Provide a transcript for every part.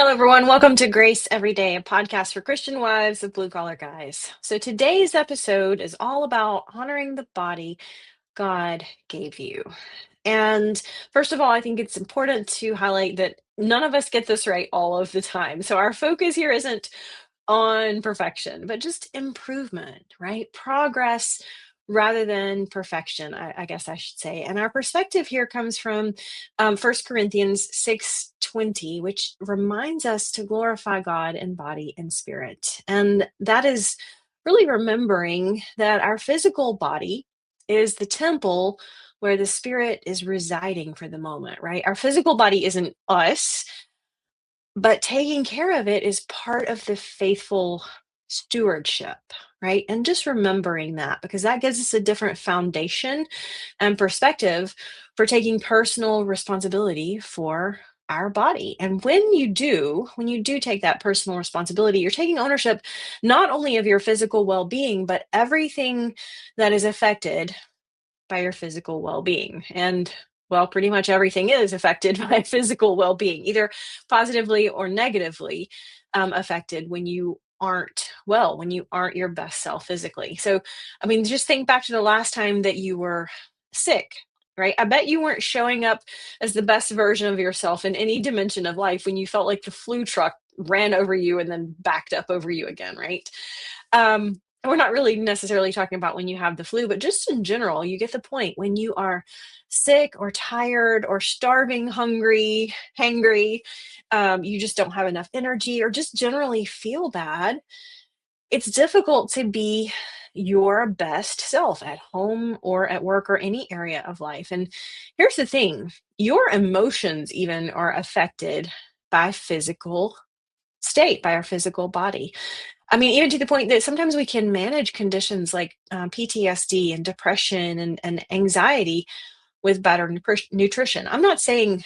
Hello, everyone. Welcome to Grace Every Day, a podcast for Christian wives of blue collar guys. So, today's episode is all about honoring the body God gave you. And first of all, I think it's important to highlight that none of us get this right all of the time. So, our focus here isn't on perfection, but just improvement, right? Progress rather than perfection, I guess I should say. And our perspective here comes from 1 Corinthians 6:20, which reminds us to glorify God in body and spirit. And that is really remembering that our physical body is the temple where the spirit is residing for the moment, right? Our physical body isn't us, but taking care of it is part of the faithful stewardship, right? And just remembering that, because that gives us a different foundation and perspective for taking personal responsibility for our body. And when you do take that personal responsibility, you're taking ownership not only of your physical well-being, but everything that is affected by your physical well-being. And well, pretty much everything is affected by physical well-being, either positively or negatively affected when you aren't well, when you aren't your best self physically. So, I mean, just think back to the last time that you were sick, right? I bet you weren't showing up as the best version of yourself in any dimension of life when you felt like the flu truck ran over you and then backed up over you again, right? We're not really necessarily talking about when you have the flu, but just in general, you get the point. When you are sick or tired or starving, hungry, hangry, you just don't have enough energy or just generally feel bad, it's difficult to be your best self at home or at work or any area of life. And here's the thing, your emotions even are affected by physical state, by our physical body. I mean, even to the point that sometimes we can manage conditions like PTSD and depression and anxiety with better nutrition. I'm not saying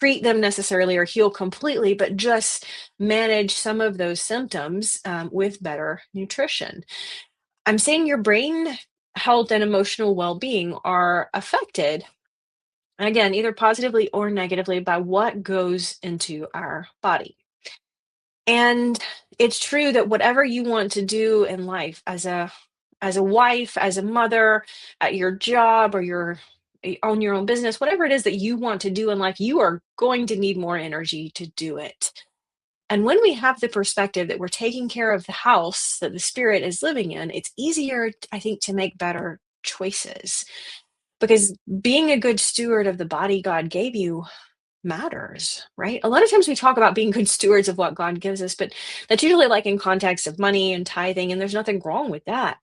treat them necessarily or heal completely, but just manage some of those symptoms with better nutrition. I'm saying your brain health and emotional well being are affected, again, either positively or negatively, by what goes into our body. And it's true that whatever you want to do in life as a wife, as a mother, at your job or your own your own business, whatever it is that you want to do in life, you are going to need more energy to do it. And when we have the perspective that we're taking care of the house that the spirit is living in, it's easier, I think, to make better choices. Because being a good steward of the body God gave you matters, right? A lot of times we talk about being good stewards of what God gives us, but that's usually like in context of money and tithing, and there's nothing wrong with that.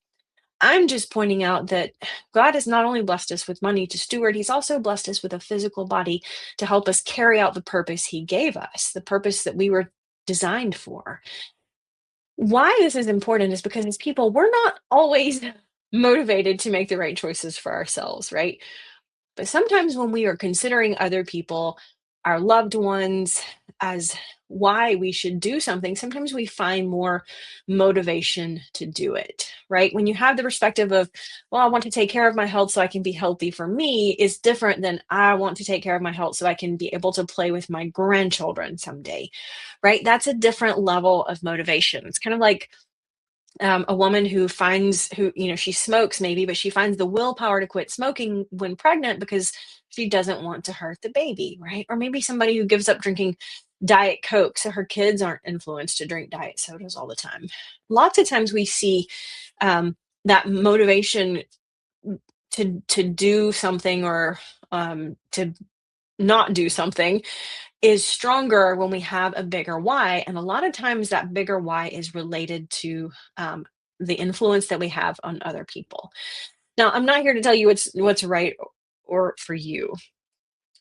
I'm just pointing out that God has not only blessed us with money to steward, He's also blessed us with a physical body to help us carry out the purpose He gave us, the purpose that we were designed for. Why this is important is because as people, we're not always motivated to make the right choices for ourselves, right? But sometimes when we are considering other people, our loved ones, as why we should do something, sometimes we find more motivation to do it, right? When you have the perspective of, well, I want to take care of my health so I can be healthy for me, is different than I want to take care of my health so I can be able to play with my grandchildren someday, right? That's a different level of motivation. It's kind of like a woman who she smokes maybe, but she finds the willpower to quit smoking when pregnant because she doesn't want to hurt the baby, right? Or maybe somebody who gives up drinking Diet Coke so her kids aren't influenced to drink diet sodas all the time. Lots of times we see that motivation to do something or to not do something is stronger when we have a bigger why. And a lot of times that bigger why is related to the influence that we have on other people. Now, I'm not here to tell you what's right or for you.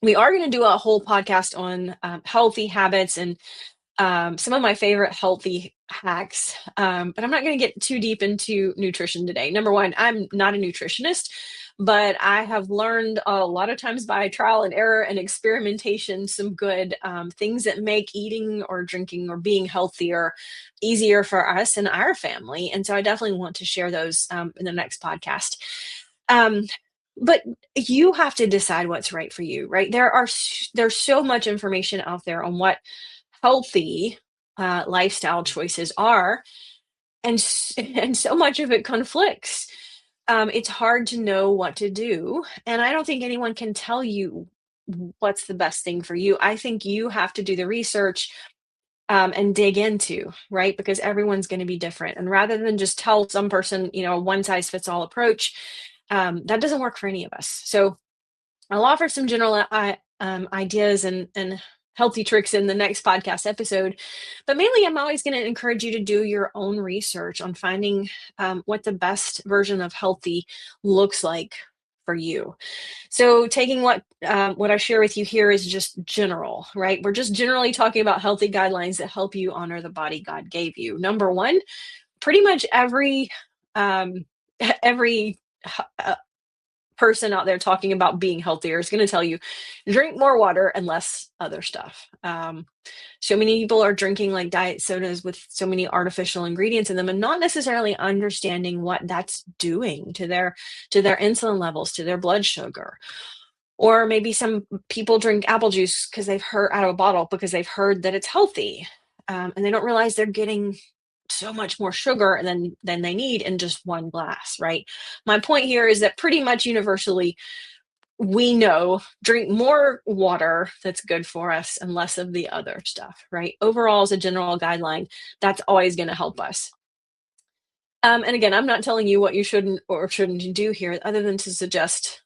We are going to do a whole podcast on healthy habits and some of my favorite healthy hacks, but I'm not going to get too deep into nutrition today. Number one, I'm not a nutritionist, but I have learned a lot of times by trial and error and experimentation some good things that make eating or drinking or being healthier easier for us and our family. And so I definitely want to share those in the next podcast. Um, but you have to decide what's right for you, right? There's so much information out there on what healthy lifestyle choices are, and and so much of it conflicts. It's hard to know what to do, and I don't think anyone can tell you what's the best thing for you. I think you have to do the research, and dig into, right? Because everyone's going to be different, and rather than just tell some person, a one size fits all approach, that doesn't work for any of us. So I'll offer some general ideas and healthy tricks in the next podcast episode. But mainly, I'm always going to encourage you to do your own research on finding what the best version of healthy looks like for you. So, taking what I share with you here is just general, right? We're just generally talking about healthy guidelines that help you honor the body God gave you. Number one, pretty much um, every person out there talking about being healthier is going to tell you drink more water and less other stuff. So many people are drinking like diet sodas with so many artificial ingredients in them and not necessarily understanding what that's doing to their insulin levels, to their blood sugar. Or maybe some people drink apple juice because they've heard out of a bottle because they've heard that it's healthy, and they don't realize they're getting so much more sugar than they need in just one glass, right? My point here is that pretty much universally, we know drink more water that's good for us and less of the other stuff, right? Overall, as a general guideline, that's always going to help us. And again, I'm not telling you what you shouldn't or shouldn't do here, other than to suggest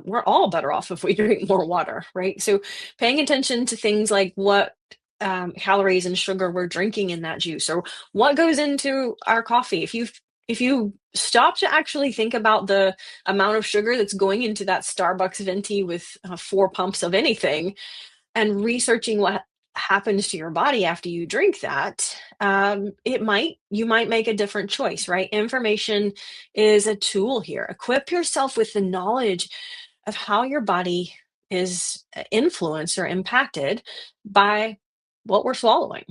we're all better off if we drink more water, right? So paying attention to things like what calories and sugar we're drinking in that juice, or what goes into our coffee. If you stop to actually think about the amount of sugar that's going into that Starbucks venti with 4 pumps of anything, and researching what happens to your body after you drink that, you might make a different choice, right? Information is a tool here. Equip yourself with the knowledge of how your body is influenced or impacted by what we're swallowing.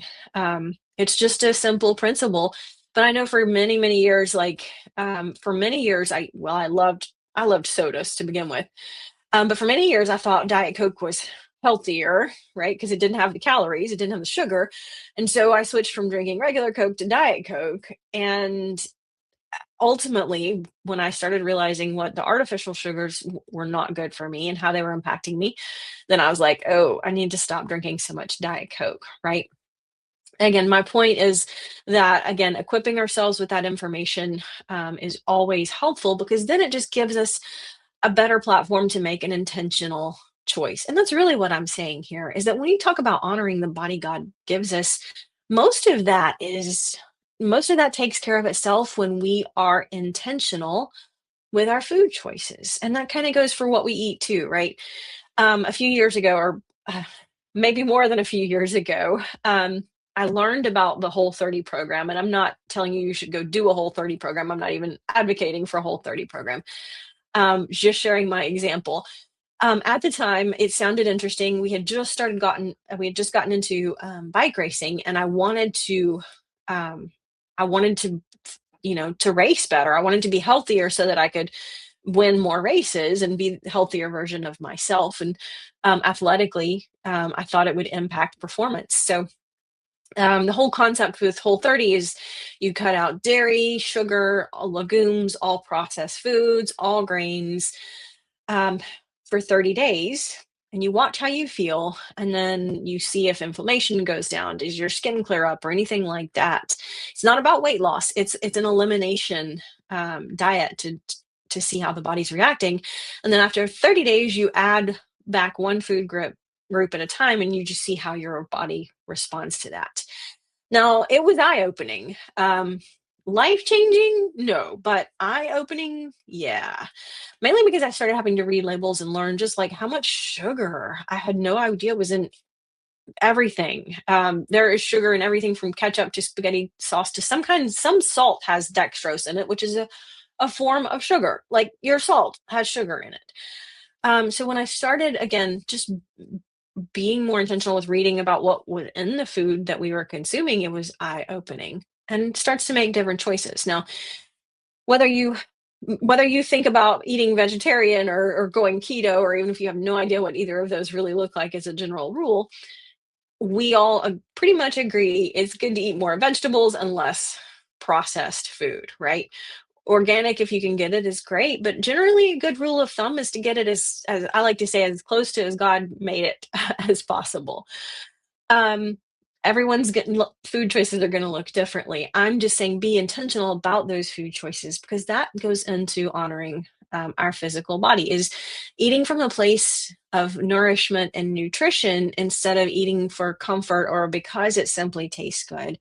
It's just a simple principle, but I know for many, many years, for many years, I loved sodas to begin with, but for many years, I thought Diet Coke was healthier, right? Because it didn't have the calories, it didn't have the sugar. And so I switched from drinking regular Coke to Diet Coke. And ultimately, when I started realizing what the artificial sugars were not good for me and how they were impacting me, then I was like, oh, I need to stop drinking so much Diet Coke, right? Again, my point is that, again, equipping ourselves with that information is always helpful, because then it just gives us a better platform to make an intentional choice. And that's really what I'm saying here, is that when you talk about honoring the body God gives us, most of that is most of that takes care of itself when we are intentional with our food choices. And that kind of goes for what we eat too, right? A few years ago, or maybe more than a few years ago, I learned about the Whole 30 program. And I'm not telling you should go do a Whole 30 program. I'm not even advocating for a Whole 30 program. Just sharing my example. At the time, it sounded interesting. We had just gotten into bike racing, and um, I wanted to, to race better. I wanted to be healthier so that I could win more races and be the healthier version of myself. And athletically, I thought it would impact performance. So the whole concept with Whole 30 is you cut out dairy, sugar, all legumes, all processed foods, all grains, um, for 30 days, and you watch how you feel, and then you see if inflammation goes down, does your skin clear up, or anything like that. It's not about weight loss. It's an elimination diet to see how the body's reacting. And then after 30 days, you add back one food group at a time, and you just see how your body responds to that. Now, it was eye-opening. Life-changing? No, but eye-opening? Yeah. Mainly because I started having to read labels and learn just like how much sugar I had no idea was in everything. There is sugar in everything from ketchup to spaghetti sauce to some salt has dextrose in it, which is a form of sugar. Like your salt has sugar in it. So when I started again, just being more intentional with reading about what was in the food that we were consuming, it was eye opening and starts to make different choices. Now, whether you whether you think about eating vegetarian or going keto, or even if you have no idea what either of those really look like as a general rule, we all pretty much agree it's good to eat more vegetables and less processed food, right? Organic, if you can get it, is great, but generally a good rule of thumb is to get it as I like to say, as close to as God made it as possible. Um, everyone's getting food choices are going to look differently. I'm just saying be intentional about those food choices because that goes into honoring our physical body is eating from a place of nourishment and nutrition instead of eating for comfort or because it simply tastes good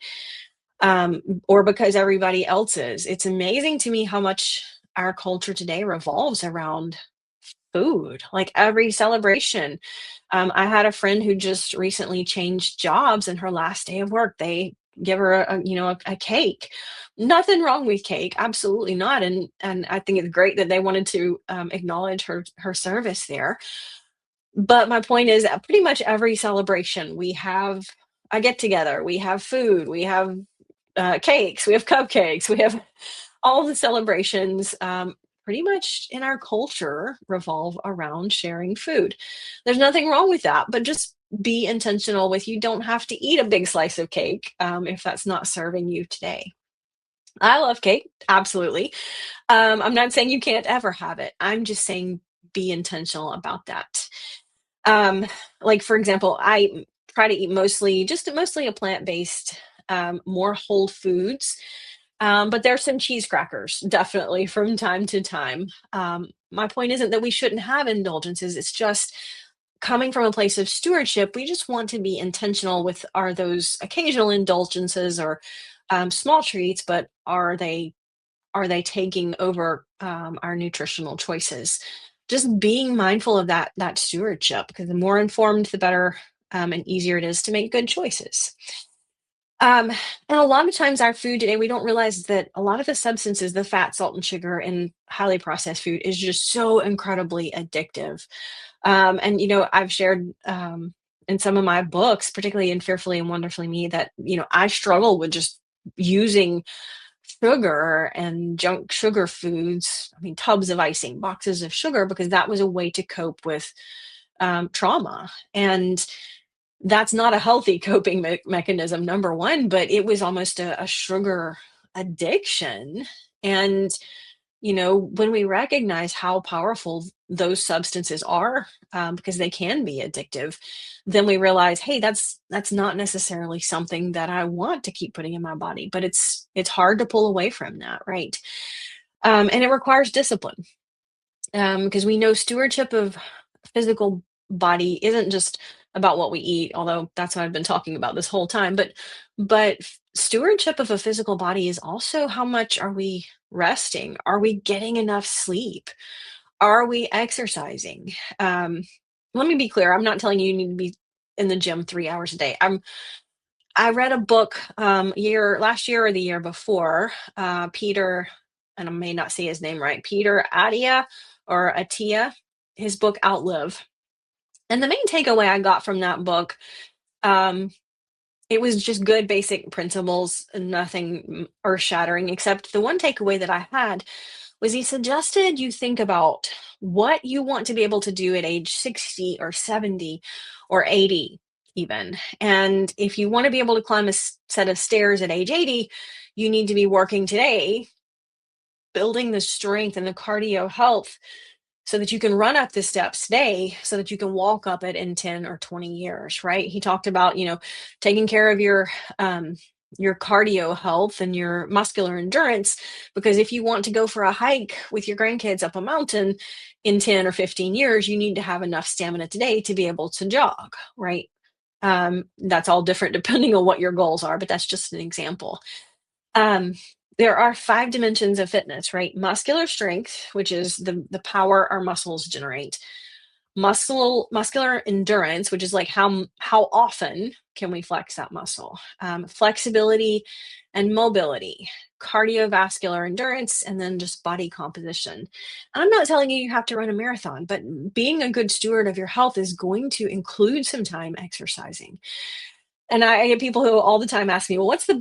or because everybody else is. It's amazing to me how much our culture today revolves around food, like every celebration. I had a friend who just recently changed jobs, and her last day of work, they give her a cake. Nothing wrong with cake, absolutely not. And I think it's great that they wanted to acknowledge her service there. But my point is, at pretty much every celebration, we have a get together, we have food, we have cakes, we have cupcakes, we have all the celebrations. Pretty much in our culture revolve around sharing food. There's nothing wrong with that, but just be intentional with you don't have to eat a big slice of cake if that's not serving you today. I love cake, absolutely. I'm not saying you can't ever have it. I'm just saying be intentional about that. Um, like for example, I try to eat mostly a plant-based, more whole foods. But there's some cheese crackers definitely from time to time. My point isn't that we shouldn't have indulgences. It's just coming from a place of stewardship. We just want to be intentional with are those occasional indulgences or small treats, but are they taking over our nutritional choices? Just being mindful of that stewardship, because the more informed, the better and easier it is to make good choices. Um, and a lot of times our food today, we don't realize that a lot of the substances, the fat, salt, and sugar in highly processed food is just so incredibly addictive. And I've shared in some of my books, particularly in Fearfully and Wonderfully Me, that I struggle with just using sugar and junk sugar foods. I mean, tubs of icing, boxes of sugar, because that was a way to cope with trauma. And that's not a healthy coping mechanism, number one, but it was almost a sugar addiction. And, when we recognize how powerful those substances are, because they can be addictive, then we realize, hey, that's not necessarily something that I want to keep putting in my body, but it's hard to pull away from that, right? And it requires discipline because we know stewardship of physical body isn't just about what we eat, although that's what I've been talking about this whole time. But stewardship of a physical body is also how much are we resting? Are we getting enough sleep? Are we exercising? Um, Let me be clear. I'm not telling you need to be in the gym 3 hours a day. I read a book last year or the year before. Peter, and I may not say his name right, Peter Atia or Atia, his book Outlive. And the main takeaway I got from that book, um, it was just good basic principles, nothing earth shattering, except the one takeaway that I had was he suggested you think about what you want to be able to do at age 60 or 70 or 80 even. And if you want to be able to climb a set of stairs at age 80, you need to be working today, building the strength and the cardio health so that you can run up the steps today so that you can walk up it in 10 or 20 years, right? He talked about, taking care of your cardio health and your muscular endurance, because if you want to go for a hike with your grandkids up a mountain in 10 or 15 years, you need to have enough stamina today to be able to jog, right? That's all different depending on what your goals are, but that's just an example. Um, there are 5 dimensions of fitness, right? Muscular strength, which is the power our muscles generate. Muscular endurance, which is like how often can we flex that muscle? Flexibility and mobility, cardiovascular endurance, and then just body composition. And I'm not telling you have to run a marathon, but being a good steward of your health is going to include some time exercising. And I get people who all the time ask me, "Well, what's the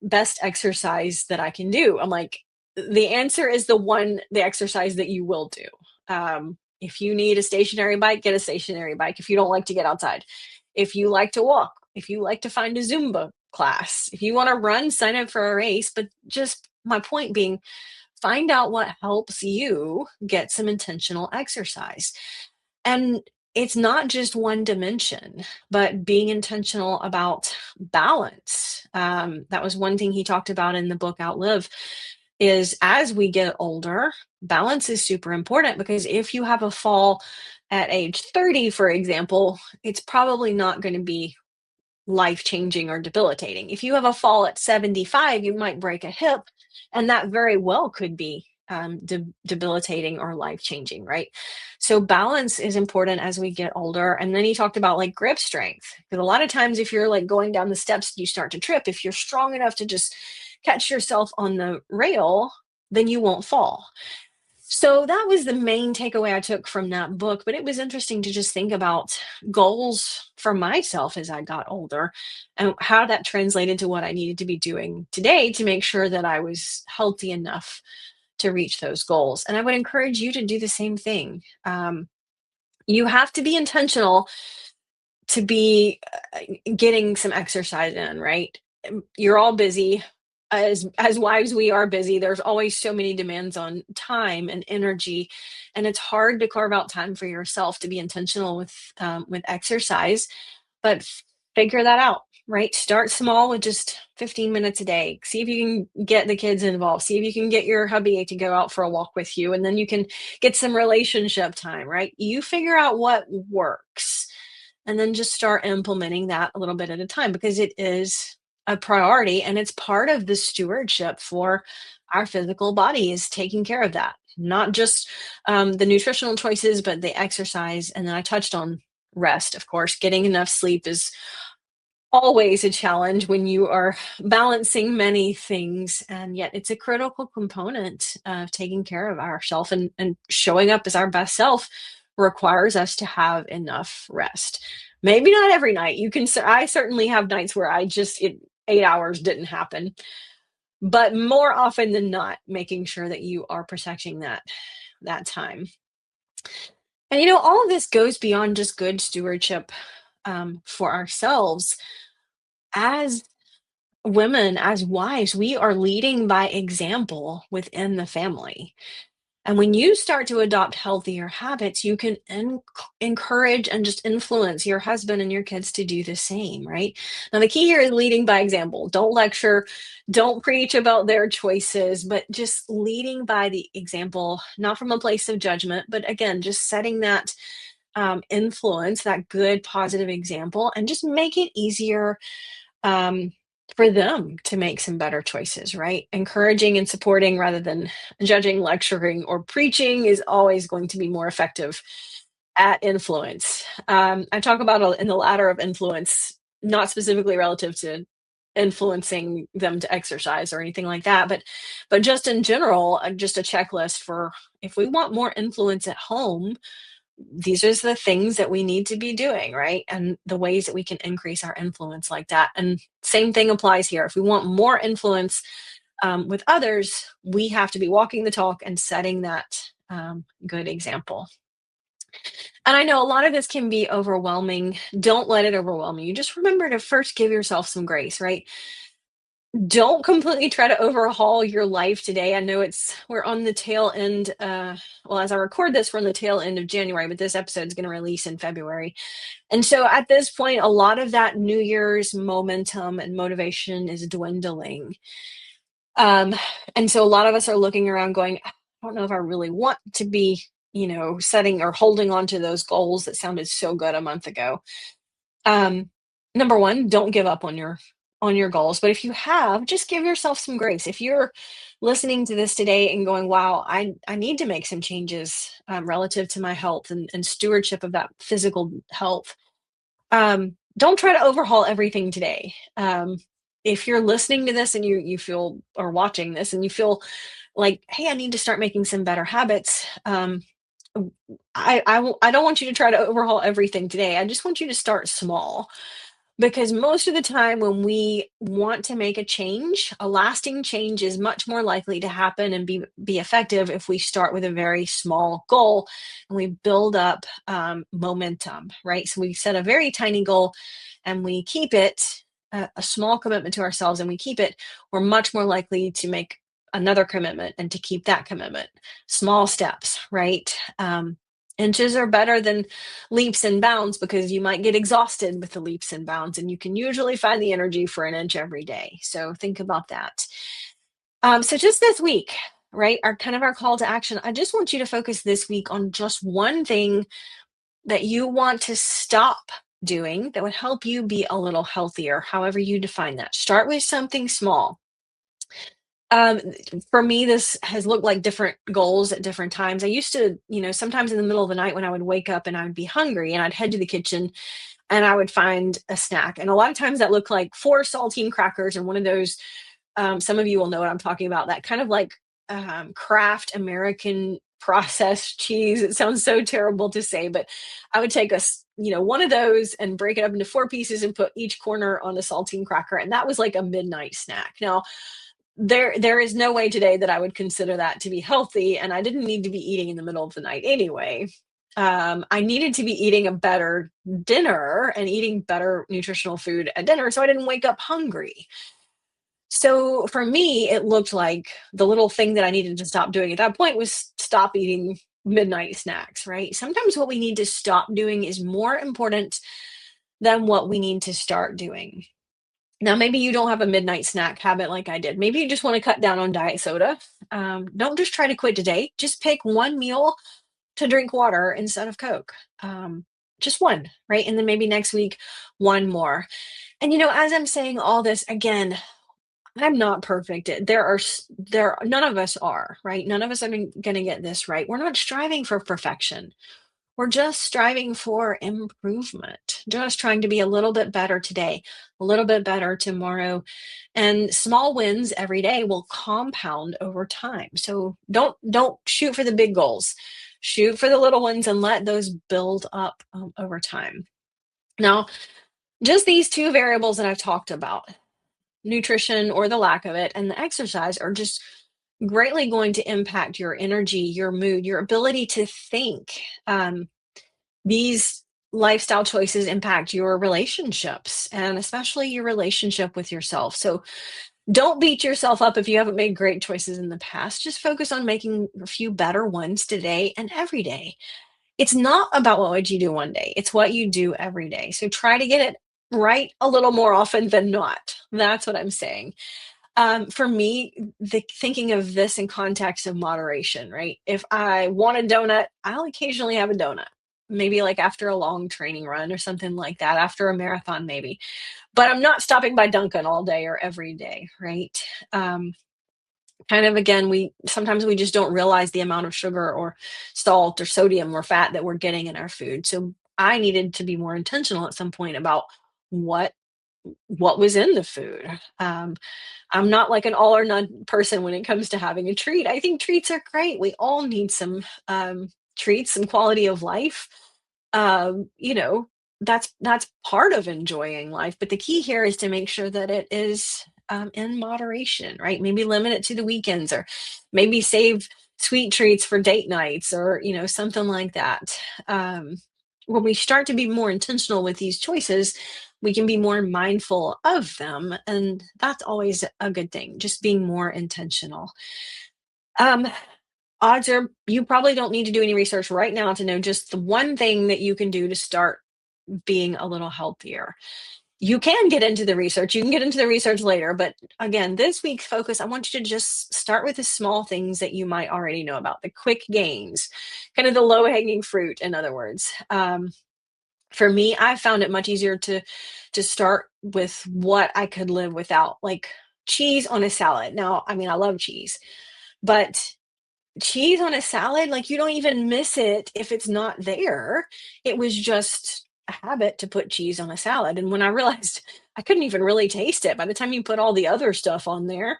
best exercise that I can do?" I'm like, "The answer is the exercise that you will do." If you need a stationary bike, get a stationary bike if you don't like to get outside. If you like to walk, If you like to find a Zumba class, if you want to run, sign up for a race. But just my point being, find out what helps you get some intentional exercise. And it's not just one dimension, but being intentional about balance. That was one thing he talked about in the book Outlive, is as we get older, balance is super important, because if you have a fall at age 30, for example, it's probably not going to be life changing or debilitating. If you have a fall at 75, you might break a hip, and that very well could be debilitating or life changing, right? So, balance is important as we get older. And then he talked about like grip strength, because a lot of times, if you're like going down the steps, you start to trip. If you're strong enough to just catch yourself on the rail, then you won't fall. So that was the main takeaway I took from that book. But it was interesting to just think about goals for myself as I got older, and how that translated to what I needed to be doing today to make sure that I was healthy enough to reach those goals. And I would encourage you to do the same thing. You have to be intentional to be getting some exercise in, right? You're all busy. As wives, we are busy. There's always so many demands on time and energy, and it's hard to carve out time for yourself to be intentional with exercise. But figure that out, right? Start small with just 15 minutes a day. See if you can get the kids involved. See if you can get your hubby to go out for a walk with you, and then you can get some relationship time, right? You figure out what works, and then just start implementing that a little bit at a time, because it is a priority, and it's part of the stewardship for our physical body, is taking care of that. Not just the nutritional choices, but the exercise. And then I touched on rest, of course. Getting enough sleep is always a challenge when you are balancing many things, and yet it's a critical component of taking care of ourselves, and showing up as our best self requires us to have enough rest. Maybe not every night. I certainly have nights where 8 hours didn't happen, but more often than not, making sure that you are protecting that time. And all of this goes beyond just good stewardship for ourselves. As women, as wives, we are leading by example within the family. And when you start to adopt healthier habits, you can encourage and just influence your husband and your kids to do the same, right? Now, the key here is leading by example. Don't lecture, don't preach about their choices, but just leading by the example, not from a place of judgment, but again, just setting that influence, that good, positive example, and just make it easier um, for them to make some better choices, right? Encouraging and supporting rather than judging, lecturing, or preaching is always going to be more effective at influence. I talk about in the ladder of influence, not specifically relative to influencing them to exercise or anything like that, but just in general, just a checklist for if we want more influence at home, these are the things that we need to be doing, right? And the ways that we can increase our influence like that. And same thing applies here. If we want more influence with others, we have to be walking the talk and setting that good example. And I know a lot of this can be overwhelming. Don't let it overwhelm you. Just remember to first give yourself some grace, right? Don't completely try to overhaul your life today. I know we're on the tail end. Well, as I record this, we're on the tail end of January, but this episode is going to release in February. And so at this point, a lot of that New Year's momentum and motivation is dwindling. Um, and so a lot of us are looking around going, I don't know if I really want to be, setting or holding on to those goals that sounded so good a month ago. Um, Number one, don't give up on your goals. But if you have, just give yourself some grace. If you're listening to this today and going, wow, I need to make some changes relative to my health and stewardship of that physical health, don't try to overhaul everything today. If you're listening to this and you feel, or watching this and you feel like, hey, I need to start making some better habits. I don't want you to try to overhaul everything today. I just want you to start small. Because most of the time, when we want to make a change, a lasting change is much more likely to happen and be effective if we start with a very small goal and we build up momentum, right? So we set a very tiny goal and we keep it a small commitment to ourselves, and we keep it. We're much more likely to make another commitment and to keep that commitment. Small steps, right? Inches are better than leaps and bounds, because you might get exhausted with the leaps and bounds, and you can usually find the energy for an inch every day. So think about that. So just this week, right? Our kind of our call to action. I just want you to focus this week on just one thing that you want to stop doing that would help you be a little healthier, however you define that. Start with something small. Um, for me, this has looked like different goals at different times. I used to, sometimes in the middle of the night when I would wake up and I would be hungry and I'd head to the kitchen and I would find a snack. And a lot of times that looked like four saltine crackers and one of those, some of you will know what I'm talking about, that kind of like Kraft American processed cheese. It sounds so terrible to say, but I would take one of those and break it up into four pieces and put each corner on a saltine cracker. And that was like a midnight snack. Now, there is no way today that I would consider that to be healthy, and I didn't need to be eating in the middle of the night anyway. I needed to be eating a better dinner and eating better nutritional food at dinner so I didn't wake up hungry. So for me, it looked like the little thing that I needed to stop doing at that point was stop eating midnight snacks, right? Sometimes what we need to stop doing is more important than what we need to start doing. Now, maybe you don't have a midnight snack habit like I did. Maybe you just want to cut down on diet soda. Don't just try to quit today. Just pick one meal to drink water instead of Coke. Just one, right? And then maybe next week, one more. And as I'm saying all this again, I'm not perfect. None of us are, right? None of us are going to get this right. We're not striving for perfection. We're just striving for improvement, just trying to be a little bit better today, a little bit better tomorrow. And small wins every day will compound over time. So don't shoot for the big goals. Shoot for the little ones and let those build up over time. Now, just these two variables that I've talked about, nutrition or the lack of it, and the exercise, are just greatly going to impact your energy, your mood, your ability to think. These lifestyle choices impact your relationships, and especially your relationship with yourself. So don't beat yourself up if you haven't made great choices in the past. Just focus on making a few better ones today and every day. It's not about what would you do one day, it's what you do every day. So try to get it right a little more often than not. That's what I'm saying. For me, thinking of this in context of moderation, right? If I want a donut, I'll occasionally have a donut. Maybe like after a long training run or something like that, after a marathon, maybe. But I'm not stopping by Dunkin' all day or every day, right? Um, Kind of again, we sometimes we just don't realize the amount of sugar or salt or sodium or fat that we're getting in our food. So I needed to be more intentional at some point about what what was in the food. I'm not like an all or none person when it comes to having a treat. I think treats are great. We all need some treats, some quality of life. Um, you know, that's part of enjoying life. But the key here is to make sure that it is in moderation, right? Maybe limit it to the weekends, or maybe save sweet treats for date nights, or something like that. When we start to be more intentional with these choices, we can be more mindful of them, and that's always a good thing. Just being more intentional. Um, Odds are you probably don't need to do any research right now to know just the one thing that you can do to start being a little healthier. You can get into the research. You can get into the research later. But again, this week's focus, I want you to just start with the small things that you might already know about, the quick gains, kind of the low hanging fruit, in other words. For me, I found it much easier to start with what I could live without, like cheese on a salad. Now, I mean, I love cheese, but cheese on a salad, like, you don't even miss it if it's not there. It was just a habit to put cheese on a salad, and when I realized I couldn't even really taste it by the time you put all the other stuff on there,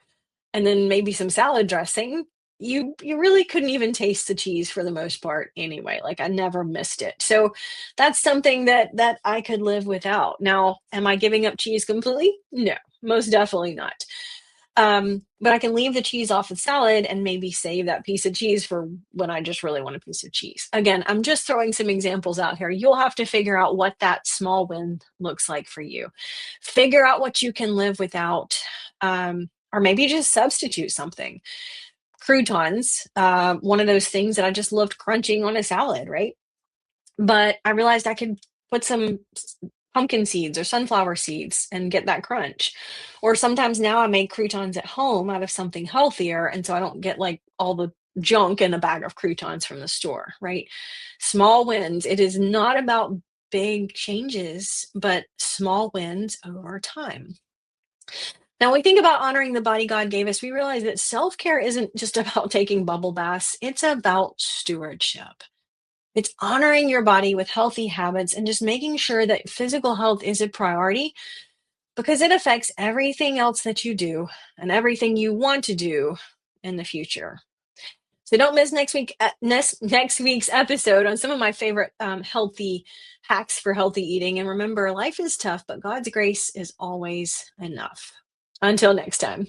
and then maybe some salad dressing, you really couldn't even taste the cheese for the most part anyway. Like I never missed it. So that's something that I could live without. Now, am I giving up cheese completely? No, most definitely not. But I can leave the cheese off the salad and maybe save that piece of cheese for when I just really want a piece of cheese. Again, I'm just throwing some examples out here. You'll have to figure out what that small win looks like for you. Figure out what you can live without, or maybe just substitute something. Croutons, one of those things that I just loved crunching on a salad, right? But I realized I could put some pumpkin seeds or sunflower seeds and get that crunch. Or sometimes now I make croutons at home out of something healthier, and so I don't get like all the junk in a bag of croutons from the store, right? Small wins. It is not about big changes, but small wins over time. Now, when we think about honoring the body God gave us, we realize that self care isn't just about taking bubble baths, it's about stewardship. It's honoring your body with healthy habits and just making sure that physical health is a priority because it affects everything else that you do and everything you want to do in the future. So don't miss next week's episode on some of my favorite healthy hacks for healthy eating. And remember, life is tough, but God's grace is always enough. Until next time.